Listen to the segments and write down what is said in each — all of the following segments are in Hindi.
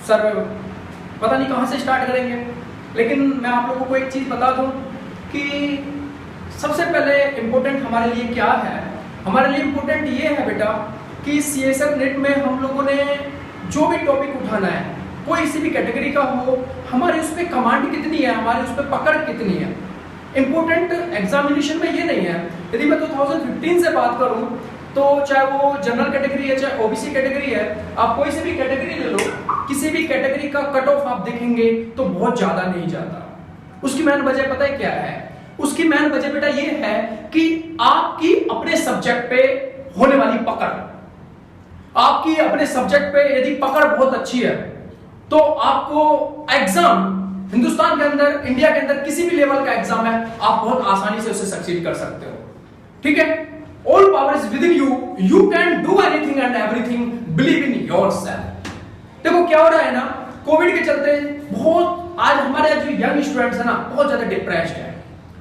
सर पता नहीं कहाँ से स्टार्ट करेंगे, लेकिन मैं आप लोगों को एक चीज़ बता दूं कि सबसे पहले इम्पोर्टेंट हमारे लिए क्या है। हमारे लिए इम्पोर्टेंट ये है बेटा कि CSF नेट में हम लोगों ने जो भी टॉपिक उठाना है, कोई किसी भी कैटेगरी का हो, हमारी उस पर कमांड कितनी है, हमारी उस पर पकड़ कितनी है। इम्पोर्टेंट एग्जामिनेशन में ये नहीं है। यदि मैं 2015 से बात करूं तो चाहे वो जनरल कैटेगरी है चाहे OBC कैटेगरी है, आप कोई से भी कैटेगरी ले लो, किसी भी कैटेगरी का कट ऑफ आप देखेंगे तो बहुत ज्यादा नहीं जाता। उसकी मेन वजह पता है क्या है? उसकी मेन वजह बेटा ये है कि आपकी अपने सब्जेक्ट पे होने वाली पकड़, आपकी अपने सब्जेक्ट पे यदि पकड़ बहुत अच्छी है तो आपको एग्जाम हिंदुस्तान के अंदर, इंडिया के अंदर किसी भी लेवल का एग्जाम है, आप बहुत आसानी से उसे सक्सीड कर सकते हो। ठीक है, all power is with in you, you can do anything and everything, believe in yourself. देखो क्या हो रहा है ना, कोविड के चलते बहुत आज हमारे जो यंग स्टूडेंट्स है ना बहुत ज्यादा डिप्रेस्ड है।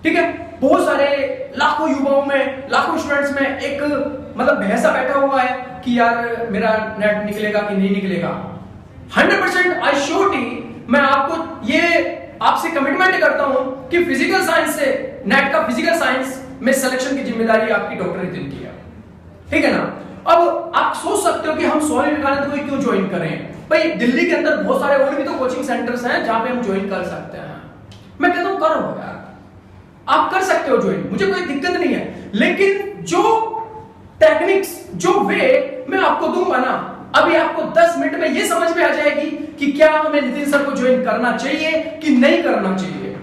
ठीक है, बहुत सारे लाखों युवाओं में, लाखों स्टूडेंट्स में एक मतलब भैंसा बैठा हुआ है कि यार मेरा नेट निकलेगा कि नहीं निकलेगा। 100% आई श्योरिटी मैं आपको ये आपसे कमिटमेंट करता हूं कि फिजिकल साइंस से, नेट का फिजिकल साइंस में सिलेक्शन की जिम्मेदारी आपकी डॉक्टर नितिन की है। ठीक है ना। अब आप सोच सकते हो कि हम स्वामी विवेकानंद को क्यों ज्वाइन करें। भाई दिल्ली के अंदर बहुत सारे और भी तो कोचिंग सेंटर्स हैं जहां पे हम ज्वाइन कर सकते हैं। मैं कहता हूं करो यार, आप कर सकते हो ज्वाइन, मुझे कोई दिक्कत नहीं है। लेकिन जो टेक्निक्स, जो वे मैं आपको दूंगा ना, अभी आपको 10 मिनट में ये समझ में आ जाएगी कि क्या हमें नितिन सर को ज्वाइन करना चाहिए कि नहीं करना चाहिए।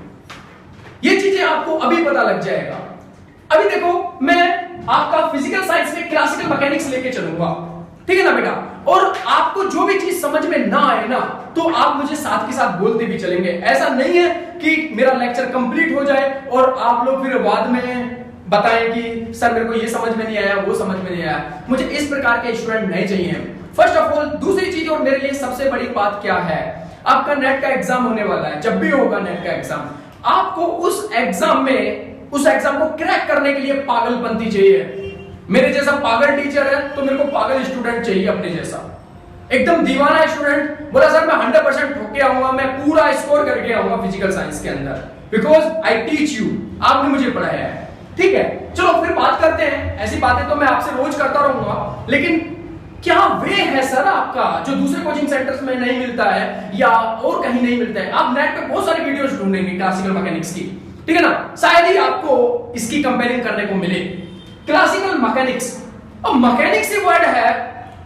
ये चीजें आपको अभी पता लग जाएगा। अभी देखो मैं आपका फिजिकल साइंस में क्लासिकल मैकेनिक्स लेके चलूंगा, ठीक है ना बेटा। और आपको जो भी चीज समझ में ना आए ना तो आप मुझे साथ के साथ बोलते भी चलेंगे। ऐसा नहीं है कि मेरा लेक्चर कंप्लीट हो जाए और आप लोग फिर बाद में बताएं कि सर मेरे को ये समझ में नहीं आया, वो समझ में नहीं आया। मुझे इस प्रकार के स्टूडेंट नहीं चाहिए। फर्स्ट ऑफ ऑल, दूसरी चीज और मेरे लिए सबसे बड़ी बात क्या है, आपका नेट का एग्जाम होने वाला है। जब भी होगा नेट का एग्जाम, आपको उस एग्जाम को क्रैक करने के लिए पागलपंती चाहिए। मेरे जैसा पागल टीचर है तो मेरे को पागल स्टूडेंट चाहिए अपने जैसा। एकदम दीवाना स्टूडेंट बोला सर मैं 100% ठोक के आऊंगा, मैं पूरा स्कोर करके आऊंगा फिजिकल साइंस के अंदर, बिकॉज आई टीच यू, आपने मुझे पढ़ाया है। ठीक है, चलो फिर बात करते हैं। ऐसी बातें तो मैं आपसे रोज करता रहूंगा, लेकिन क्या वे है सर आपका जो दूसरे कोचिंग सेंटर्स में नहीं मिलता है या और कहीं नहीं मिलता है। आप नेट पे बहुत सारी वीडियोस ढूंढेंगे क्लासिकल मैकेनिक्स की, ठीक है ना, शायद ही आपको इसकी कंपेयरिंग करने को मिले। क्लासिकल मैकेनिक्स, अब मैकेनिक्स से वर्ड है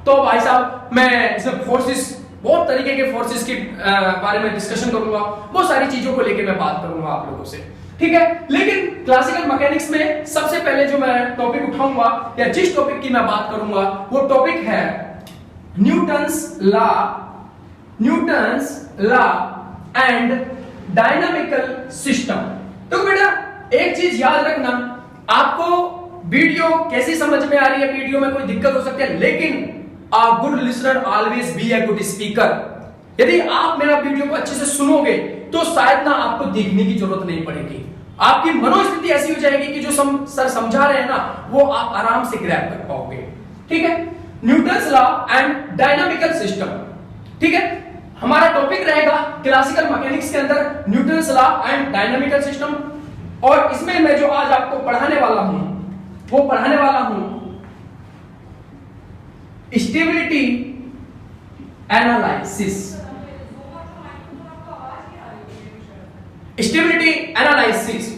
तो भाई साहब मैं इसमें फोर्सेस, बहुत तरीके के फोर्सेस के बारे में डिस्कशन करूंगा, बहुत सारी चीजों को लेकर मैं बात करूंगा आप लोगों से। ठीक है, लेकिन क्लासिकल मैकेनिक्स में सबसे पहले जो मैं टॉपिक उठाऊंगा या जिस टॉपिक की मैं बात करूंगा वो टॉपिक है Newton's law and dynamical system. तो बेटा एक चीज याद रखना, आपको वीडियो कैसी समझ में आ रही है, वीडियो में कोई दिक्कत हो सकती है, लेकिन a good listener always be a good speaker। यदि आप मेरा वीडियो को अच्छे से सुनोगे तो शायद ना आपको देखने की जरूरत नहीं पड़ेगी। आपकी मनोस्थिति ऐसी हो जाएगी कि जो सर समझा रहे हैं ना वो आप आराम से ग्रैब कर पाओगे। ठीक है, Newton's law and dynamical system. ठीक है, हमारा टॉपिक रहेगा क्लासिकल मैकेनिक्स के अंदर Newton's law and dynamical system. और इसमें मैं जो आज आपको पढ़ाने वाला हूं वो पढ़ाने वाला हूं स्टेबिलिटी एनालिसिस। Stability analysis.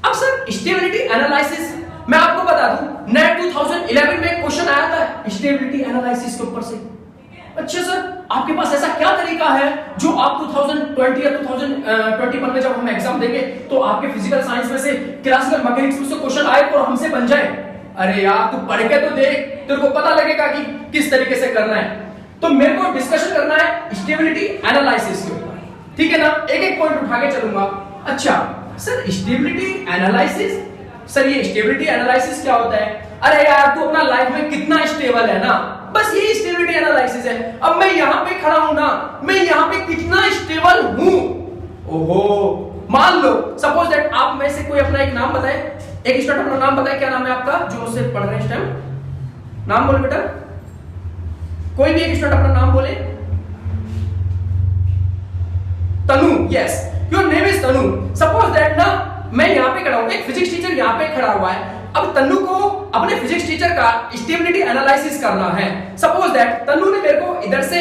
अब सर स्टेबिलिटी एनालिसिस मैं आपको बता दूं, नेट 2011 में क्वेश्चन आया था स्टेबिलिटी एनालिसिस के ऊपर से। अच्छा सर आपके पास ऐसा क्या तरीका है जो आप 2020 या 2021 में जब हम एग्जाम देंगे तो आपके फिजिकल साइंस में से क्लासिकल मैकेनिक्स में से क्वेश्चन आए और हमसे बन जाए। अरे यार तू पढ़ के तो देख, तेरे को पता लगेगा कि किस तरीके से करना है। तो मेरे को डिस्कशन करना है स्टेबिलिटी एनालिसिस के ऊपर, ठीक है ना, एक एक पॉइंट उठा के चलूंगा। अच्छा सर स्टेबिलिटी एनालिसिस, सर ये स्टेबिलिटी एनालिसिस क्या होता है? अरे यार तू अपना लाइफ में कितना स्टेबल है ना, बस ये स्टेबिलिटी एनालिसिस है। अब मैं यहां पे खड़ा हूं ना, मैं यहां पे कितना स्टेबल हूं। ओहो, मान लो सपोज दैट आप में से कोई अपना एक नाम बताए, एक स्टूडेंट अपना नाम बताए, क्या नाम है आपका जो मुझसे पढ़ रहे हैं इस टाइम? नाम बोले बेटा, कोई भी एक स्टूडेंट अपना नाम बोले। Tanu, yes your name is Tanu. Suppose that ना मैं यहाँ पे खड़ा हूँ, एक फिजिक्स टीचर यहाँ पे खड़ा हुआ है। अब तनु को अपने फिजिक्स टीचर का स्टेबिलिटी एनालिसिस करना है। सपोज दैट तनु ने मेरे को इधर से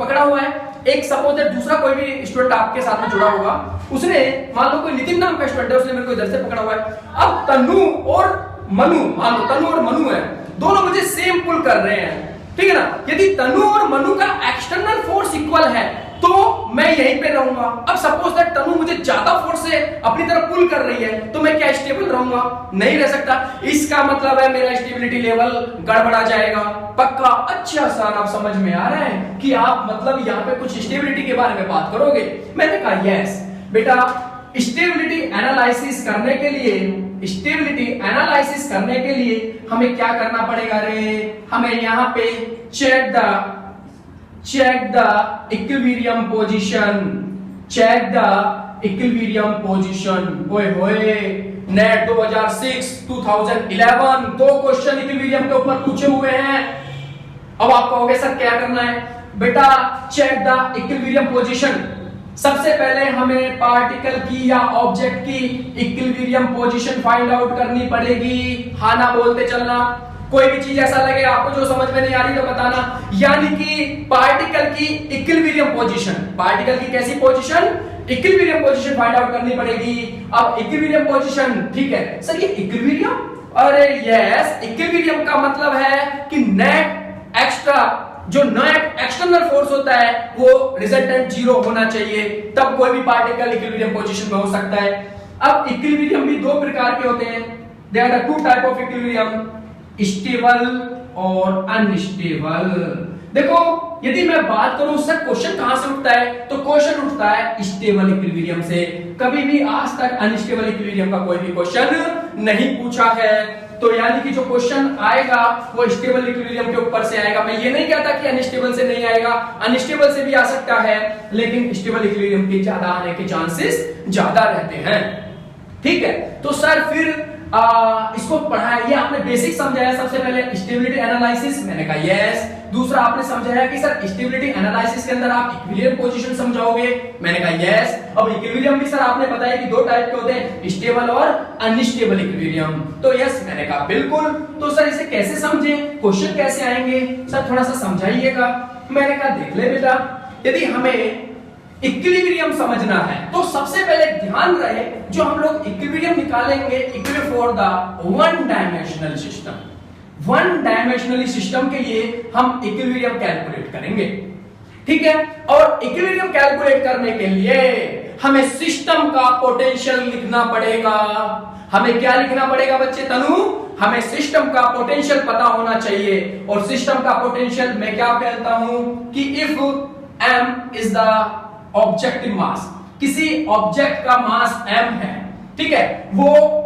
पकड़ा हुआ है, एक सपोज दैट दूसरा कोई भी स्टूडेंट आपके साथ में जुड़ा होगा, उसने मान लो कोई नितिन नाम का स्टूडेंट है, उसने मेरे को इधर से पकड़ा हुआ है। अब तनु और मनु, मान लो तनु और मनु है, दोनों मुझे सेम पुल कर रहे हैं, ठीक है ना। यदि तनु और मनु का एक्सटर्नल फोर्स इक्वल है तो मैं यहीं पे रहूंगा। अब सपोज दैट तनु मुझे ज्यादा फोर्स से अपनी तरफ पुल कर रही है, तो मैं क्या स्टेबल रहूंगा? नहीं रह सकता। इसका मतलब है मेरा स्टेबिलिटी लेवल गड़बड़ा जाएगा, पक्का। अच्छा सर आप समझ में आ रहा है कि आप मतलब यहाँ पे कुछ स्टेबिलिटी के बारे में बात करोगे। मैंने कहा यस बेटा, स्टेबिलिटी एनालिसिस करने के लिए, स्टेबिलिटी एनालिसिस करने के लिए हमें क्या करना पड़ेगा रे? हमें यहाँ पे check the equilibrium position, check the equilibrium position. ओए होए, नेट 2006-2011 दो क्वेश्चन इक्विलिब्रियम के ऊपर पूछे हुए हैं। अब आप कहोगे सर क्या करना है? बेटा चेक द इक्विलिब्रियम पोजीशन। सबसे पहले हमें पार्टिकल की या ऑब्जेक्ट की इक्विलिब्रियम पोजीशन फाइंड आउट करनी पड़ेगी। हाँ ना बोलते चलना। कोई भी चीज ऐसा लगे आपको जो समझ में नहीं आ रही तो बताना। यानी कि पार्टिकल की इक्विलिब्रियम पोजीशन, पार्टिकल की कैसी position? Equilibrium position find out करनी पड़ेगी। अब इक्विलिब्रियम पोजीशन, ठीक है सर ये इक्विलिब्रियम, अरे यस, इक्विलिब्रियम का मतलब है कि नेट एक्स्ट्रा जो नेट एक्सटर्नल फोर्स होता है वो रिजल्टेंट जीरो होना चाहिए, तब कोई भी पार्टिकल इक्विलिब्रियम पोजीशन में हो सकता है। अब इक्विलिब्रियम भी दो प्रकार के होते हैं, there are two type of equilibrium, stable और अनस्टेबल। देखो यदि मैं बात करूं सर क्वेश्चन कहां से उठता है, तो क्वेश्चन उठता है स्टेबल इक्विलिब्रियम से। कभी भी आज तक अनस्टेबल इक्विलिब्रियम का कोई भी क्वेश्चन नहीं पूछा है। तो यानी कि जो क्वेश्चन आएगा वो स्टेबल इक्विलिब्रियम के ऊपर से आएगा। मैं ये नहीं कहता कि अनस्टेबल से नहीं आएगा, अनस्टेबल से भी आ सकता है, लेकिन स्टेबल इक्विलिब्रियम के ज्यादा आने के चांसेस ज्यादा रहते हैं। ठीक है, तो सर फिर इसको पढ़ाया, ये आपने बेसिक समझाया। सबसे पहले स्टेबिलिटी एनालिसिस, मैंने कहा यस। दूसरा आपने समझाया कि सर स्टेबिलिटी एनालिसिस के अंदर आप इक्विलिब्रियम पोजीशन समझाओगे, मैंने कहा यस। अब इक्विलिब्रियम भी सर आपने बताया कि दो टाइप के होते हैं, स्टेबल और अनस्टेबल इक्विलिब्रियम, तो यस मैंने कहा बिल्कुल। तो सर इसे कैसे समझे, क्वेश्चन कैसे आएंगे सर थोड़ा सा समझाइएगा। मैंने कहा देख ले बेटा, यदि हमें इक्विलिब्रियम समझना है तो सबसे पहले ध्यान रहे जो हम लोग इक्विलिब्रियम निकालेंगे, equilibrium for the one dimensional system, one dimensional system के लिए हम इक्विलिब्रियम कैलकुलेट करेंगे। ठीक है, और इक्विलिब्रियम कैलकुलेट करने के लिए हमें सिस्टम का पोटेंशियल लिखना पड़ेगा। हमें क्या लिखना पड़ेगा बच्चे? तनु, हमें सिस्टम का पोटेंशियल पता होना चाहिए। और सिस्टम का पोटेंशियल मैं क्या कहता हूं कि if m is the objective mass, किसी ऑब्जेक्ट का मास m है, ठीक है, वो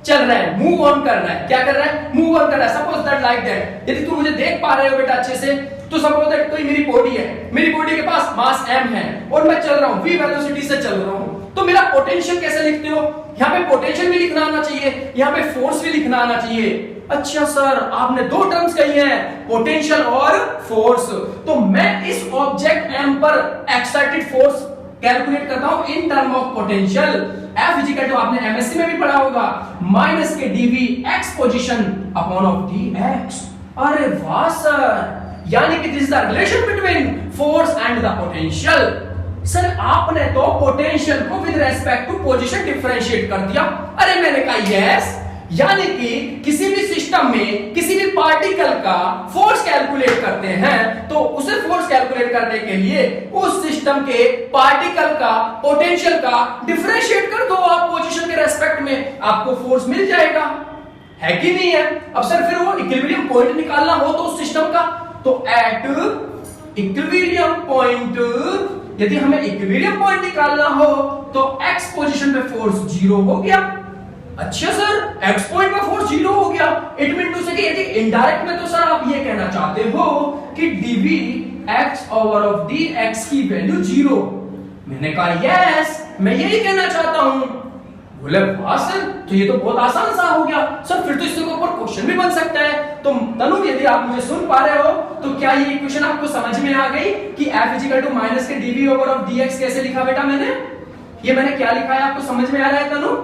चल रहा है, मूव ऑन कर रहा है। क्या कर रहा है? मूव ऑन कर रहा है। सपोज दैट लाइक दैट, यदि तुम मुझे देख पा रहे हो बेटा अच्छे से, तो सपोज दैट कोई मेरी बॉडी है, मेरी बॉडी के पास मास m है और मैं चल रहा हूं, v वेलोसिटी से चल रहा हूं, तो मेरा पोटेंशियल कैसे लिखते हो? यहाँ पे पोटेंशियल भी लिखना आना चाहिए, यहाँ पे फोर्स भी लिखना आना चाहिए। अच्छा सर आपने दो टर्म्स कही हैं, पोटेंशियल और फोर्स, तो मैं इस ऑब्जेक्ट m पर एक्साइटेड फोर्स कैलकुलेट करता हूं in term of potential. F equal to आपने एमएससी में भी पढ़ा होगा, माइनस के dv x position upon of dx। अरे वाह सर, यानी कि this is the relation between force and the potential. Sir आपने तो पोटेंशियल को with respect to position differentiate कर दिया। अरे मैंने कहा यस, यानी कि किसी भी सिस्टम में किसी भी पार्टिकल का फोर्स कैलकुलेट करते हैं तो उसे फोर्स कैलकुलेट करने के लिए उस सिस्टम के पार्टिकल का पोटेंशियल का डिफरेंशिएट कर दो आप पोजीशन के रेस्पेक्ट में, आपको फोर्स मिल जाएगा, है कि नहीं है? अब सर फिर वो इक्विलिब्रियम पॉइंट निकालना हो तो उस सिस्टम का, तो एट इक्विलिब्रियम पॉइंट, यदि हमें इक्विलिब्रियम पॉइंट निकालना हो तो x पोजीशन पे फोर्स जीरो हो गया। अच्छा सर x पॉइंट पे फोर्स जीरो हो गया, इट मीन टू से कि यदि इनडायरेक्ट में तो सर आप ये कहना चाहते हो कि dv x over of dx की वैल्यू जीरो। मैंने कहा यस, मैं यही कहना चाहता हूं। बोले वाह सर, तो ये तो बहुत आसान सा हो गया सर, फिर तो इसके ऊपर क्वेश्चन भी बन सकता है। तो तनु यदि आप मुझे सुन पा रहे हो तो क्या ये इक्वेशन आपको समझ में आ गई कि f इक्वल टू माइनस के dv ओवर ऑफ dx कैसे लिखा बेटा मैंने? ये मैंने क्या लिखा है आपको समझ में आ रहा है तनु?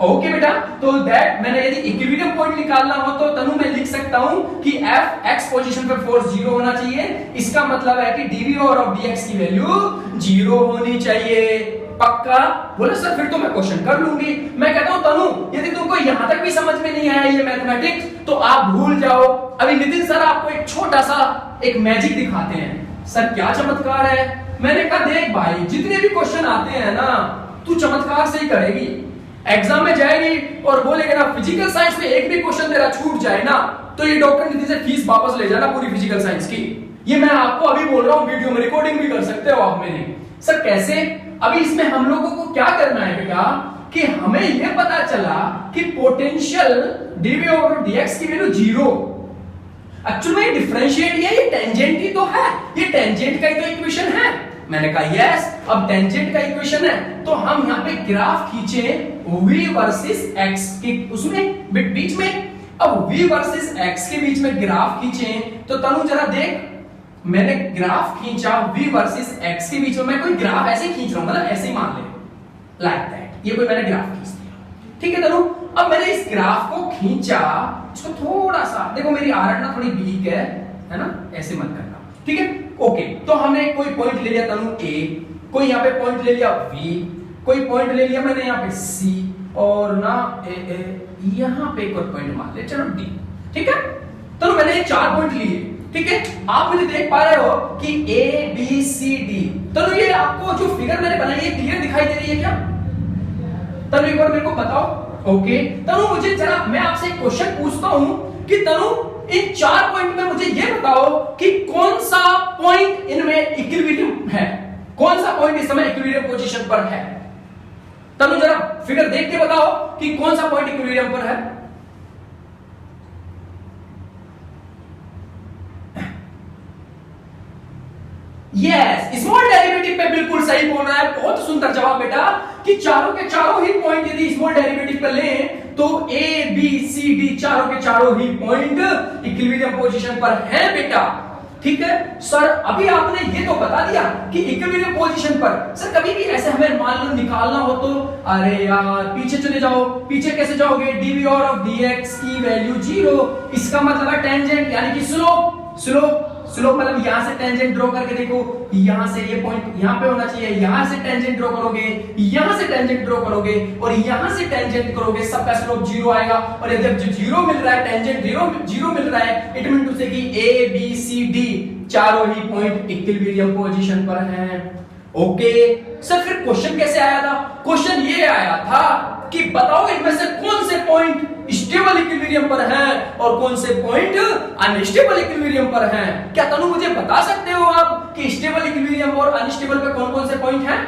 ओके बेटा, तो दैट मैंने यदि इक्विलिब्रियम पॉइंट निकालना हो तो तनु मैं लिख सकता हूं कि f x पोजीशन पे फोर्स 0 होना चाहिए। इसका मतलब है कि dv ओवर ऑफ dx की वैल्यू 0 होनी चाहिए। पक्का? बोले सर फिर तो मैं क्वेश्चन कर लूंगी। मैं कहता हूं तनु यदि तुमको यहां तक भी समझ में नहीं आया ये मैथमेटिक्स तो आप भूल जाओ। अभी नितिन सर आपको एक छोटा सा एक मैजिक दिखाते हैं। सर क्या चमत्कार है? मैंने कहा देख भाई, जितने भी क्वेश्चन आते हैं ना तू चमत्कार से ही करेगी। एग्जाम में जाएगी और बोलेगा ना फिजिकल साइंस में एक भी क्वेश्चन तेरा छूट जाए ना तो ये डॉक्टर नितिन से फीस वापस ले जाना पूरी फिजिकल साइंस की। ये मैं आपको अभी बोल रहा हूं, वीडियो में रिकॉर्डिंग भी कर सकते हो आप मेरी। सर कैसे? अभी इसमें हम लोगों को क्या करना है बेटा कि हमें यह पता चला कि पोटेंशियल dv ओवर dx की वैल्यू 0। एक्चुअली में डिफरेंशिएट ये टेंजेंट ही तो है, ये टेंजेंट का ही तो इक्वेशन है। मैंने कहा यस, अब टेंजेंट का इक्वेशन है तो हम यहाँ पे ग्राफ खींचे v वर्सेस x की, उसमें बीच में अब v वर्सेस x के बीच में ग्राफ खींचे तो तनु जरा देख, मैंने ग्राफ खींचा v वर्सेस x के बीच में। मैं कोई ग्राफ ऐसे खींच रहा हूं, मतलब ऐसे ही मान ले लाइक दैट, ये कोई मैंने ग्राफ खींच दिया, ठीक है तनु। अब मैंने इस ग्राफ को खींचा, इसको थोड़ा सा देखो, मेरी आर्ट ना थोड़ी वीक है ना, ऐसे मत करना, ठीक है ओके। तो हमने कोई पॉइंट ले लिया तनु a, कोई यहाँ पे पॉइंट ले लिया v, कोई पॉइंट ले लिया मैंने यहाँ पे c और ना यहाँ पे एक और पॉइंट मान ले, चलो d, ठीक है। तो मैंने 4 पॉइंट लिए, ठीक है। आप मुझे देख पा रहे हो कि a b c d, तो ये आपको जो फिगर मैंने बनाई है क्लियर दिखाई दे रही है क्या? तनु एक बार मेरे को बताओ। ओके तनु, मुझे जरा मैं आपसे एक क्वेश्चन पूछता हूं कि तनु इन 4 पॉइंट में मुझे ये बताओ कि कौन सा पॉइंट इनमें इक्विलिब्रियम है, कौन सा पॉइंट इस समय इक्विलिब्रियम पोजीशन पर है? तनु जरा फिगर देख के बताओ कि कौन सा पॉइंट इक्विलिब्रियम पर है। यस, स्मॉल डेरिवेटिव पे बिल्कुल सही बोल रहा है, बहुत सुंदर जवाब बेटा कि चारों के चारों ही पॉइंट यदि स्मॉल डेरिवेटिव पे लें तो a b c d चारों के चारों ही पॉइंट इक्विलिब्रियम पोजीशन पर हैं बेटा, ठीक है। सर अभी आपने ये तो बता दिया कि इक्विलिब्रियम पोजीशन पर। सर कभी भी ऐसे हमें मान लो निकालना हो तो अरे यार पीछे चले जाओ, पीछे कैसे जाओगे? dv ओवर ऑफ dx की वैल्यू 0, इसका मतलब है टेंजेंट यानी कि स्लोप मतलब यहां से टेंजेंट ड्रॉ करके देखो, यहां से ये पॉइंट यहां पे होना चाहिए, यहां से टेंजेंट ड्रॉ करोगे, यहां से टेंजेंट ड्रॉ करोगे और यहां से टेंजेंट करोगे, सबका स्लोप 0 आएगा। और यदि जब 0 मिल रहा है, टेंजेंट 0 मिल रहा है, इट मीन टू से कि a b c d चारों ही पॉइंट इक्विलिब्रियम पोजीशन पर हैं। ओके सर, फिर क्वेश्चन कैसे आया था? क्वेश्चन ये आया था कि बताओ इनमें से कौन से पॉइंट स्टेबल इक्विलिब्रियम पर हैं और कौन से पॉइंट अनस्टेबल इक्विलिब्रियम पर हैं। क्या तनु मुझे बता सकते हो आप कि स्टेबल इक्विलिब्रियम और अनस्टेबल पे कौन-कौन से पॉइंट हैं?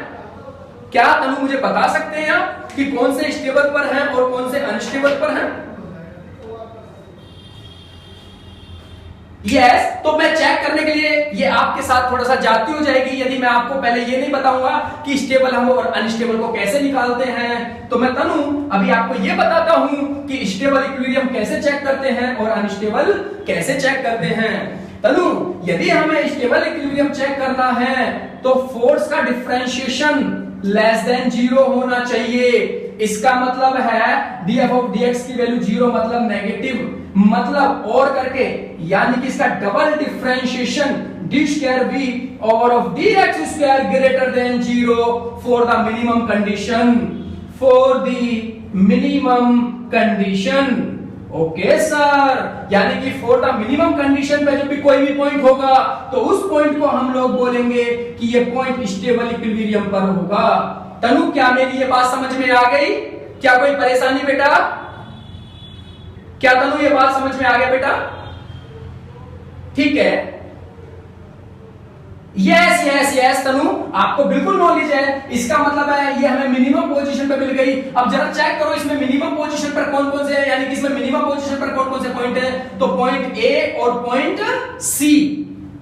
क्या तनु मुझे बता सकते हैं आप कि कौन से स्टेबल पर हैं और कौन से अनस्टेबल पर हैं? यस, तो मैं चेक करने के लिए ये आपके साथ थोड़ा सा जाती हो जाएगी यदि मैं आपको पहले ये नहीं बताऊंगा कि स्टेबल हम और अनस्टेबल को कैसे निकालते हैं। तो मैं तनु अभी आपको ये बताता हूं कि स्टेबल इक्विलिब्रियम कैसे चेक करते हैं और अनस्टेबल कैसे चेक करते हैं। तनु यदि हमें स्टेबल इक्विलिब्रियम चेक करना है तो फोर्स का डिफरेंशिएशन लेस देन 0 होना चाहिए। इसका मतलब है df ऑफ dx की वैल्यू 0 मतलब नेगेटिव, मतलब और करके यानी कि इसका double differentiation d square v over of dx square greater than 0 for the minimum condition, for the minimum condition. Okay sir, यानी कि फॉर द मिनिमम कंडीशन पे जब भी कोई भी पॉइंट होगा तो उस पॉइंट को हम लोग बोलेंगे कि ये पॉइंट स्टेबल इक्विलिब्रियम पर होगा। तनु क्या मेरी ये बात समझ में आ गई? क्या कोई परेशानी बेटा? क्या तनु ये बात समझ में आ गया बेटा? ठीक है, यस तनु आपको बिल्कुल नॉलेज है। इसका मतलब है ये हमें मिनिमम पोजीशन पे मिल गई। अब जरा चेक करो इसमें मिनिमम पोजीशन पर कौन कौन से है, यानी कि इसमें मिनिमम पोजीशन पर कौन कौन से पॉइंट है। तो पॉइंट ए और पॉइंट सी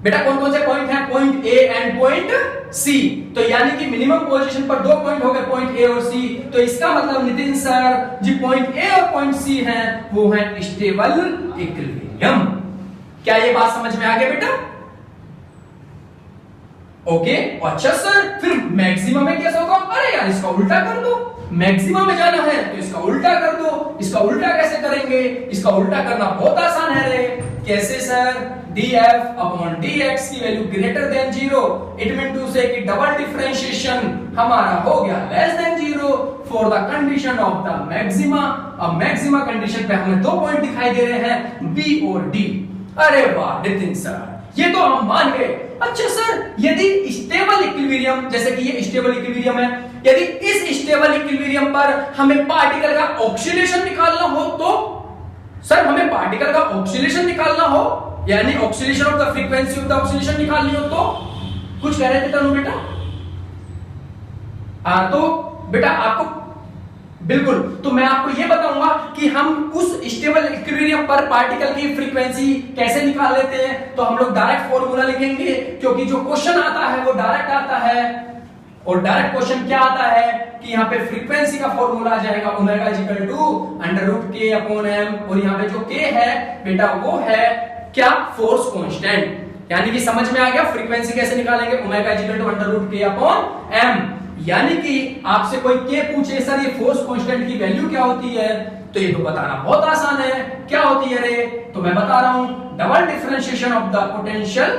बेटा कौन कौन से पॉइंट हैं? Point A and point C. तो यानी कि मिनिमम पोजीशन पर 2 पॉइंट हो गए, पॉइंट ए और सी। तो इसका मतलब Nitin sir ji point A और पॉइंट सी हैं वो है स्टेबल इक्विलिब्रियम। क्या ये बात समझ में आ गया बेटा? ओके अच्छा सर फिर मैक्सिमम में कैसे होगा? अरे यार इसका उल्टा कर दो, मैक्सिमम में जाना है तो इसका उल्टा कर दो। इसका उल्टा कैसे करेंगे? इसका उल्टा करना बहुत आसान है रे। कैसे सर? df अपॉन dx की value greater than 0, it mean to say कि डबल डिफरेंशिएशन हमारा हो गया less than 0 for the condition of the maxima. अब मैक्सिमा कंडीशन पे हमें 2 पॉइंट दिखाई दे रहे हैं b और d। अरे वाह नितिन सर ये तो हम मान गए। अच्छा सर यदि स्टेबल इक्विलिब्रियम, जैसे कि ये स्टेबल इक्विलिब्रियम है, यदि इस स्टेबल इक्विलिब्रियम पर हमें पार्टिकल का ऑक्सीलेशन निकालना हो तो सर हमें पार्टिकल का ऑक्सीलेशन निकालना हो यानी oscillation of the frequency of the oscillation निकालनी हो तो कुछ कह रहे थे तनु बेटा? तो बेटा आपको बिल्कुल, तो मैं आपको यह बताऊंगा कि हम उस स्टेबल इक्विलिब्रियम पर पार्टिकल की फ्रीक्वेंसी कैसे निकाल लेते हैं। तो हम लोग डायरेक्ट फॉर्मूला लिखेंगे क्योंकि जो क्वेश्चन आता है वो डायरेक्ट आता है। और डायरेक्ट क्वेश्चन क्या आता है कि यहाँ पे फ्रीक्वेंसी का फॉर्मूला आ जाएगा omega equal to √k upon m। और यहाँ पे जो k है बेटा वो है क्या? Force constant. यानी कि समझ में आ गया फ्रीक्वेंसी कैसे निकालेंगे? Omega equal to √k upon m। यानी कि आपसे कोई के पूछे सर ये फोर्स कांस्टेंट की वैल्यू क्या होती है तो ये तो बताना बहुत आसान है। क्या होती है रे? तो मैं बता रहा हूं double differentiation of the potential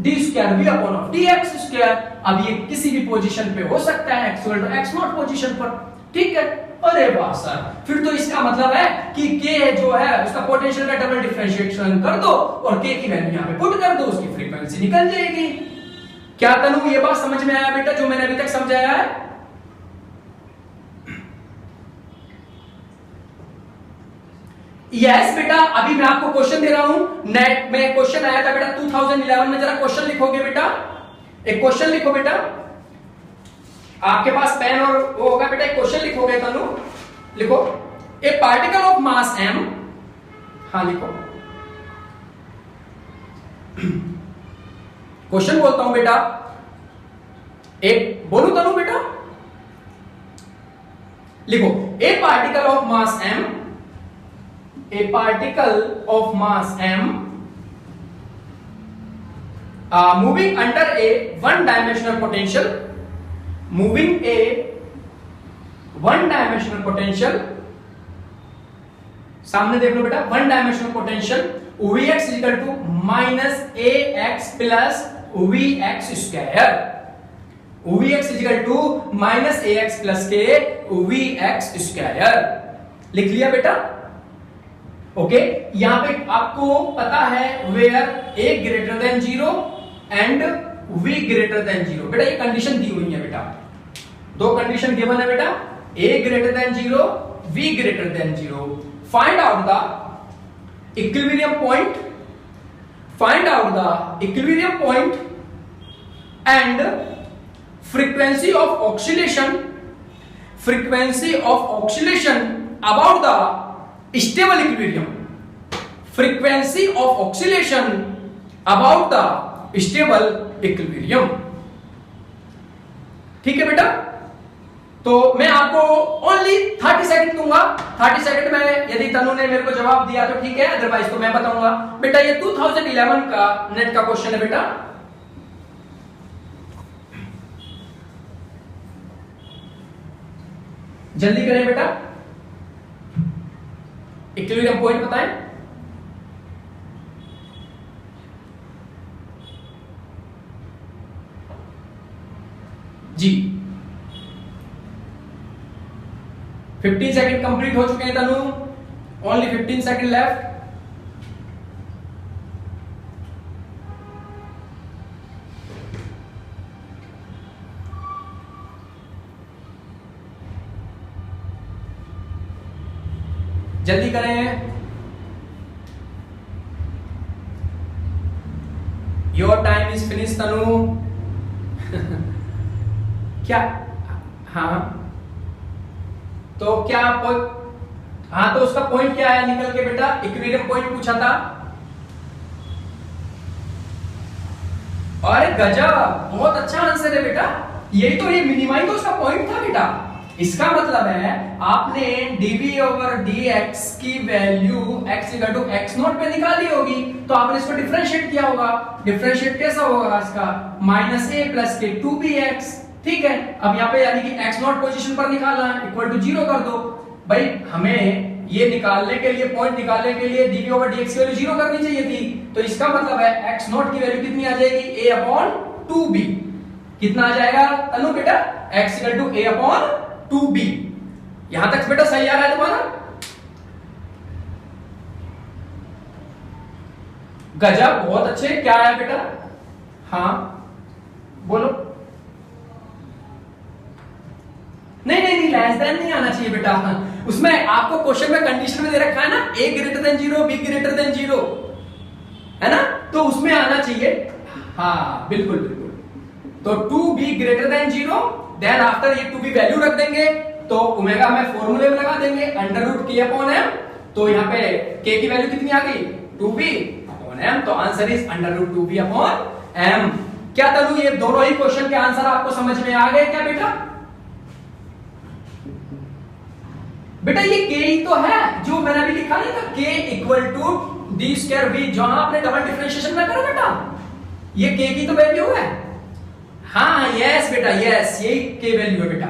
d² v upon of dx²। अब ये किसी भी पोजीशन पे हो सकता है x equal to x0 position पर, ठीक है। अरे वाह सर फिर तो इसका मतलब है कि k जो है उसका पोटेंशियल का डबल डिफरेंशिएशन कर दो और k की वैल्यू यहां पे पुट कर दो, उसकी फ्रीक्वेंसी निकल जाएगी। क्या तनु ये बात समझ में आया बेटा जो मैंने अभी तक समझाया है? यस बेटा अभी मैं आपको क्वेश्चन दे रहा हूं। नेट में क्वेश्चन आया था बेटा 2011 में। जरा क्वेश्चन लिखोगे बेटा, एक क्वेश्चन लिखो बेटा। आपके पास पेन और वो होगा बेटा, एक क्वेश्चन लिखोगे तनु, लिखो ए पार्टिकल ऑफ मास m। हाँ लिखो क्वेश्चन बोलता हूं बेटा, एक बोलू तनु बेटा, लिखो ए particle of mass m, a particle of mass m moving under a one dimensional potential, moving a one dimensional potential, सामने देख लो बेटा one dimensional potential Vx equal to minus ax plus Vx square. Vx equal to minus ax plus के Vx स्क्वायर लिख लिया बेटा। ओके यहां पे आपको पता है where a greater than 0 and v greater than 0। बेटा ये कंडीशन दी हुई है बेटा, 2 कंडीशन गिवन है बेटा, a greater than 0 v greater than 0। Find out the equilibrium point, find out the equilibrium point and frequency of oscillation, frequency of oscillation about the stable equilibrium, frequency of oscillation about the stable equilibrium. ठीक है बेटा, तो मैं आपको ओनली 30 सेकंड दूंगा। 30 सेकंड में यदि तनु ने मेरे को जवाब दिया तो ठीक है, अदरवाइज तो मैं बताऊंगा। बेटा ये 2011 का नेट का क्वेश्चन है बेटा। जल्दी करें बेटा, इक्विलिब्रियम पॉइंट बताएं। जी 15 सेकंड कंप्लीट हो चुके हैं तनु, ओनली 15 सेकंड लेफ्ट। जल्दी करें, योर टाइम इज फिनिश तनु। क्या? हाँ तो क्या हाँ तो उसका पॉइंट क्या है निकल के बेटा? इक्विलिब्रियम पॉइंट पूछा था। अरे गजब, बहुत अच्छा आंसर है बेटा। यही तो, ये मिनिमाइज तो उसका पॉइंट था बेटा। इसका मतलब है आपने dv ओवर dx की वैल्यू x equal to x naught पे निकाली होगी, तो आपने इसको डिफरेंशिएट किया होगा। डिफरेंशिएट कैसा होगा इसका? माइनस ए प्लस के 2bx। ठीक है, अब यहाँ पे यानी कि x नॉट पोजीशन पर निकालना, इक्वल टू 0 कर दो। भाई हमें ये निकालने के लिए, पॉइंट निकालने के लिए dv ओवर dx की वैल्यू 0 करनी चाहिए थी, तो इसका मतलब है x नॉट की वैल्यू कितनी आ जाएगी? a upon 2b। कितना आ जाएगा तनु बेटा? x equal to a upon 2b। यहां तक बेटा सही आ रहा है तुम्हारा? गजब, बहुत अच्छे। क्या आया बेटा? हाँ बोलो। नहीं नहीं नहीं, लेस देन नहीं आना चाहिए बेटा। उसमें आपको क्वेश्चन में कंडीशन में दे रखा है ना, a greater than 0, b greater than 0, है ना, तो उसमें आना चाहिए। हाँ बिल्कुल बिल्कुल। तो 2b greater than 0, then after ये 2b वैल्यू रख देंगे, तो ओमेगा में फॉर्मूले में लगा देंगे under root k upon m। तो यहाँ पे k की वैल्यू कितनी आ गई? 2b upon m। तो answer is under root 2b upon m। क्या तनु ये दोनों ही क्वेश्चन के आंसर आपको समझ में आ गए क्या बेटा? बेटा ये k ही तो है जो मैंने अभी लिखा नहीं था, k equal to D square v, जहां आपने डबल डिफरेंशिएशन में करा बेटा, ये k की तो वैल्यू है। हाँ यस बेटा, यस, यही k वैल्यू है बेटा।